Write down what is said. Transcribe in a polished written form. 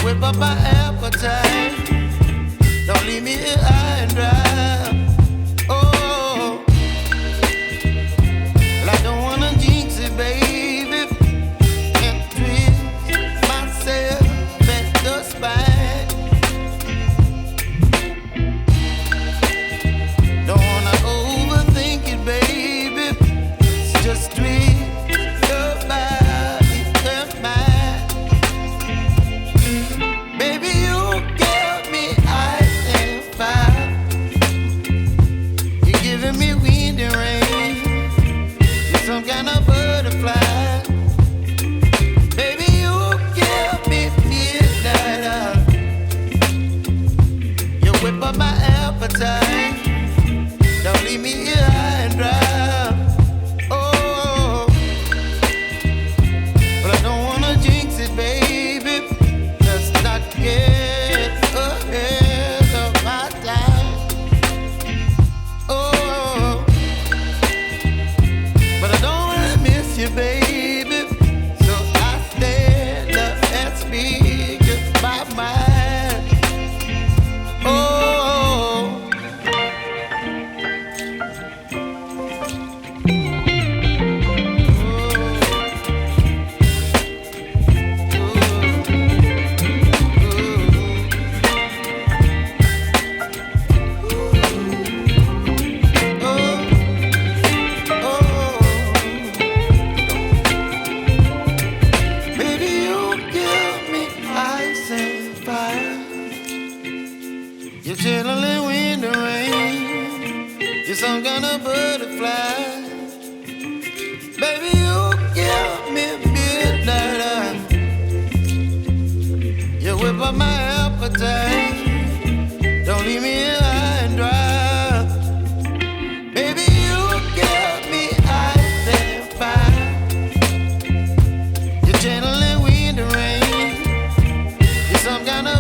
whip up my appetite. Don't leave me here high and dry. Oh, well, I don't wanna jinx it, baby, and twist myself at the spine. Don't wanna overthink it, baby. It's just twist your body and mine. Baby, you give me ice and fire. You're giving me wind and rain. You're some kind of butterfly. Baby, you give me midnight. You whip up my appetite. Don't leave me here high and dry. Oh, but I don't wanna jinx it, baby. Let's not get ahead of my time. Oh, but I don't wanna miss you, baby. So I stand up and speak my mind. Oh. Baby, you give me ice and fire. You're channeling wind and rain. You're some kind of butterfly. Baby, you give me midnight. You whip up my appetite. Don't leave me here high and dry. Baby, you give me ice and fire. You're channeling wind and rain. You're some kind of